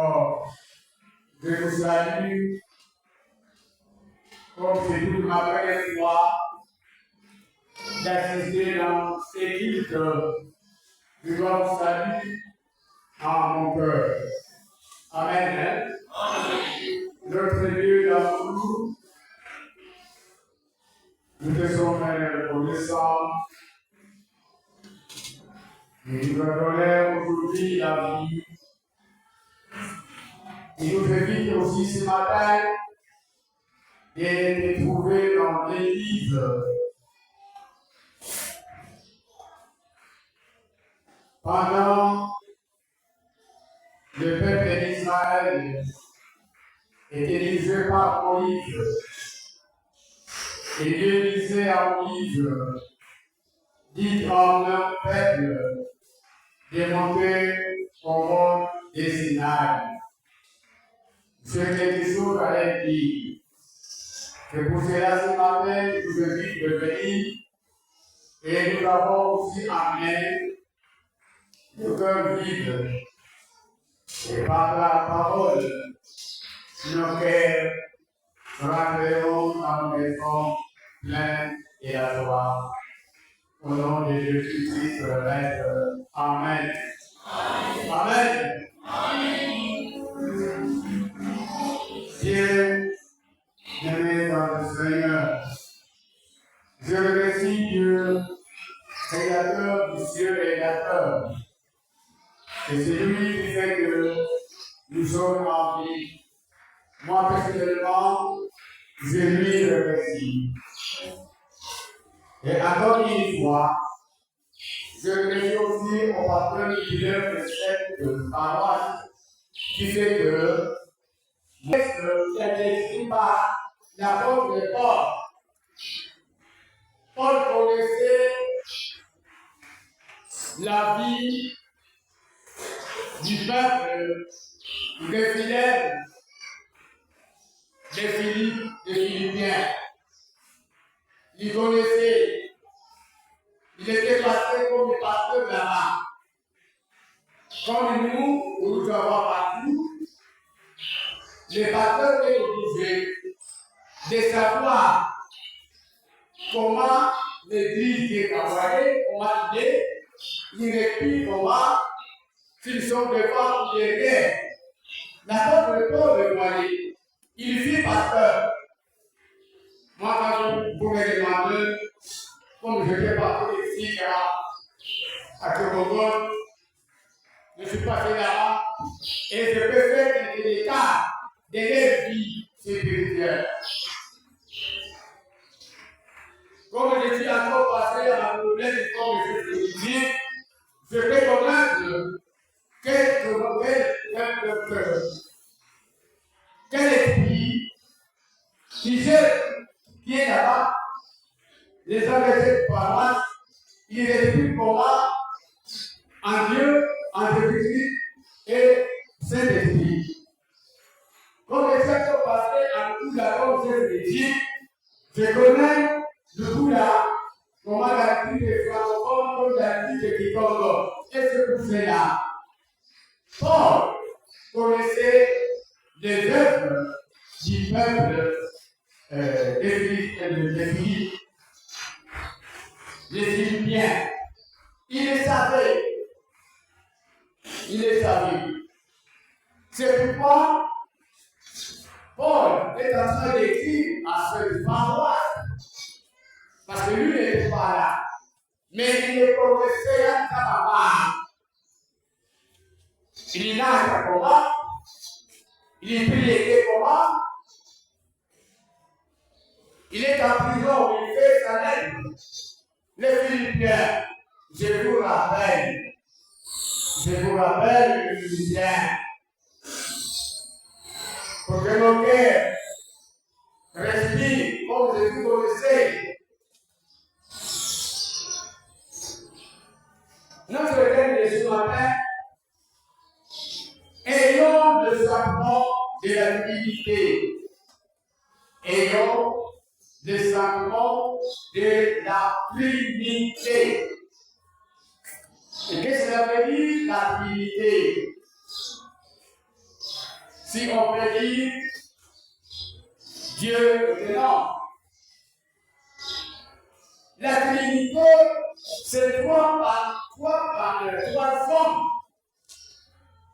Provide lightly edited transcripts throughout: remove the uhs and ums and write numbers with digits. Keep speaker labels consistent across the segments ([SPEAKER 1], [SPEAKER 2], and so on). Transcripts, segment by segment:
[SPEAKER 1] Alors, je vous salue, comme c'est toute ma première fois d'assister dans ces cultes. Je dois vous saluer en mon cœur. Amen. Notre Dieu d'amour, nous te sommes reconnaissants. Et nous donnons aujourd'hui la vie. Il nous évite aussi ce matin de trouver dans l'Église. Pendant le peuple d'Israël était dirigé par Moïse, et Dieu disait à Moïse, dites en un peuple de monter au mont des Sinaï. C'est quelque chose avec lui. C'est pour cela ce matin, je vous invite de venir, et nous avons aussi amené le cœur vide. Et par la parole, nos cœurs rentreront dans nos maisons pleins et à joie. Au nom de Jésus-Christ, le Maître. Amen. Amen. Dieu, aimé dans le Seigneur, je remercie Dieu, Créateur du ciel et de la terre. Et c'est lui qui fait que nous sommes en vie. Moi, personnellement, je lui remercie. Et encore une fois, je remercie aussi au patron leader de cette paroisse qui fait que ce n'est écrit par l'apôtre Paul. Paul connaissait la vie du peuple, des fidèles, des Philippiens. Il connaissait. Il était passé comme des pasteurs là-bas. Comme nous avons partout, les pasteurs étaient obligés de savoir comment l'Église est envoyée, comment il est, puis comment s'ils sont devant ou derrière. L'apôtre Paul le voyait. Il fit pasteur. Moi, quand vous me demandez, comme je fais partie ici à Kyogogon, je suis passé là-bas et je peux faire quelques écarts de leur vie spirituelle. Comme je suis encore passé à la problème, comme je suis dit, je peux connaître quel esprit qui est là-bas, les hommes de cette paroisse, il explique comment en Dieu, en Jésus-Christ et Saint-Esprit. Comme les gens sont passés en Bouddha comme Saint-Esprit, je connais le Bouddha, comment l'activité des francophones, comme l'activité des Congo. Et c'est pour cela. Paul connaissait les œuvres du peuple des Philippiens. Il les savait. C'est pourquoi Paul est en train d'écrire à ce paroisse. Parce que lui n'était pas là. Mais il est progressé à Kababa. Il nage à comment? Il prie comment? Il est en prison où il fait sa lettre. Les Philippiens, je vous rappelle les Philippiens, pour que nos cœurs respirent comme je vous connaissez. Notre thème de ce matin, ayons le sacrement de la divinité. Ayons le sacrement de la Trinité. Et qu'est-ce que ça veut dire, la Trinité? Si on peut dire Dieu est énorme. La Trinité, c'est trois hommes.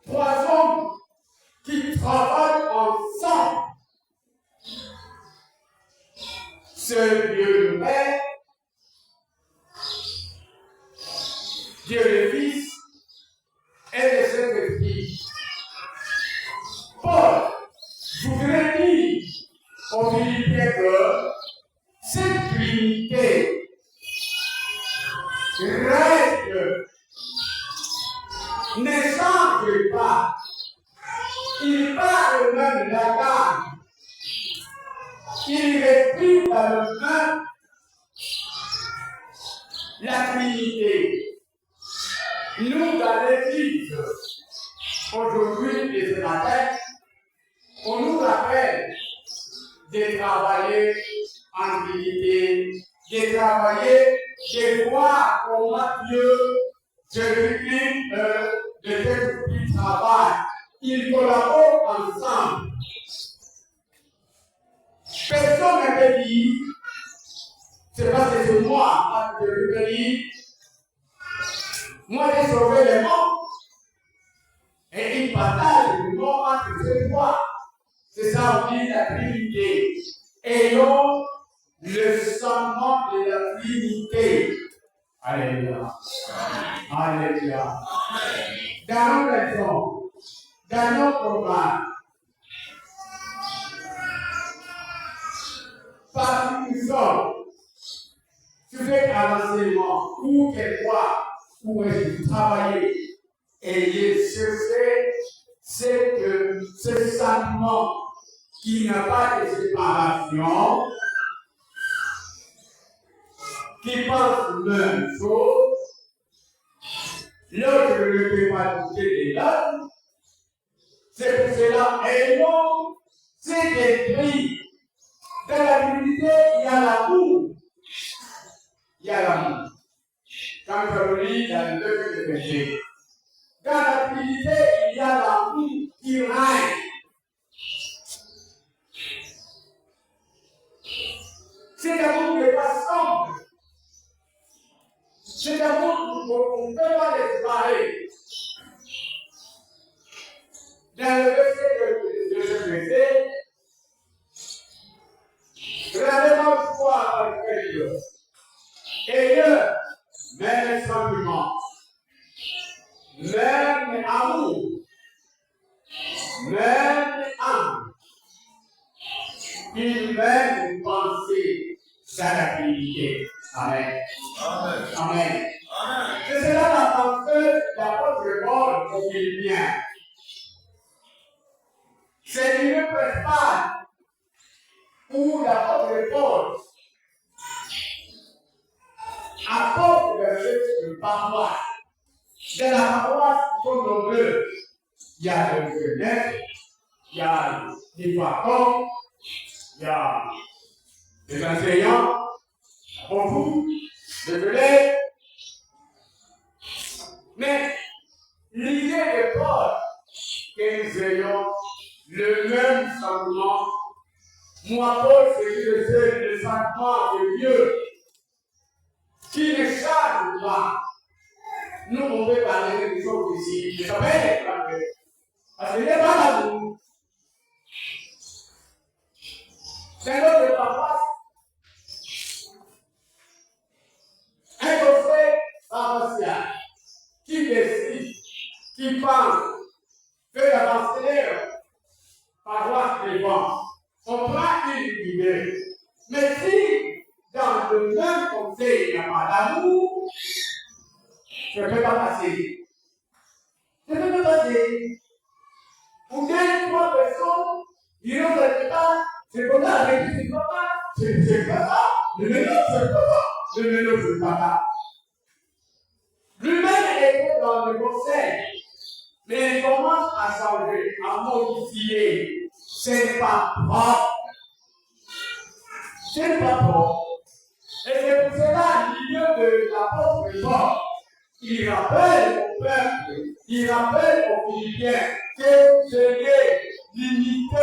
[SPEAKER 1] Trois hommes qui travaillent ensemble. C'est Dieu le Père, Dieu le Fils et le Saint-Esprit. Paul voudrait dire aux Philippiens que cette Trinité reste, ne change pas. Il parle même de la gamme. Il respire dans le même la Trinité. Nous, dans l'Église, aujourd'hui et ce matin, on nous rappelle de travailler en Trinité, de travailler, de voir comment Dieu, Jésus-Christ, de Jésus-Christ travaille. Ils collaborent ensemble. Personne ne peut dire, c'est parce que c'est moi que je peux dire, moi j'ai sauvé les morts. Et ils partagent le mort entre ces trois. C'est ça on dit la Trinité. Ayons le sentiment de la Trinité. Alléluia. Alléluia. Dans nos raisons, dans nos programmes, par une zone, tu fais un enseignement ou quelque part où est-ce travailler et c'est que ce sentiment qui n'a pas de séparation, qui pense la même chose, l'autre ne peut pas douter de l'autre, c'est pour cela, et non, c'est écrit. Dans la Trinité, il y a l'amour. Il y a l'amour. Quand je lis dans le livre de péché, dans la Trinité, il y a l'amour qui règne. Cet amour n'est pas sombre. Cet amour, on ne peut pas le séparer. Dans le verset de ce verset, regardez-moi pourquoi avec Dieu. Et Dieu, même sentiment, même amour, même âme, une même pensée dans la Trinité. Amen. Amen. Amen. Amen. C'est cela la pensée d'apôtre Paul aux Philippiens. C'est une préface où l'apôtre Paul apporte de paroisse. Dans la paroisse, sont nombreux. Il y a le jeunesse, il y a des patrons, il y a des enseignants, beaucoup, des élèves. Mais l'idée de Paul, que nous ayons le même sentiment. Moi, Paul, c'est le sentiment de Dieu qui ne change pas. Nous, on peut parler des choses ici, mais ça va être parlé. Parce qu'il n'est pas l'amour. C'est notre paroisse. Un conseil paroissial qui décide, qui pense que la pensionnaire paroisse dépend. On prend une idée. Mais si dans le même conseil il n'y a pas d'amour, je ne peux pas passer. Je ne peux pas passer. Pour deux, trois personnes, ils n'ont pas, c'est comme ça, avec c'est pas ça, c'est pas ça, le mélange, c'est pas ça, le mélange, c'est pas ça. Lui-même était dans le conseil, mais il commence à changer, à modifier. C'est pas propre. C'est pas propre. Et c'est pour cela, au milieu de l'apôtre Paul, il rappelle au peuple, il rappelle aux Philippiens que ce n'est limité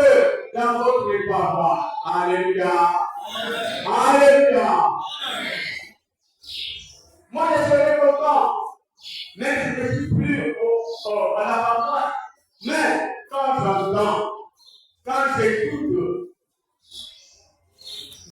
[SPEAKER 1] dans votre répertoire. Alléluia. Alléluia. Moi, je serai content, même si je ne suis plus à la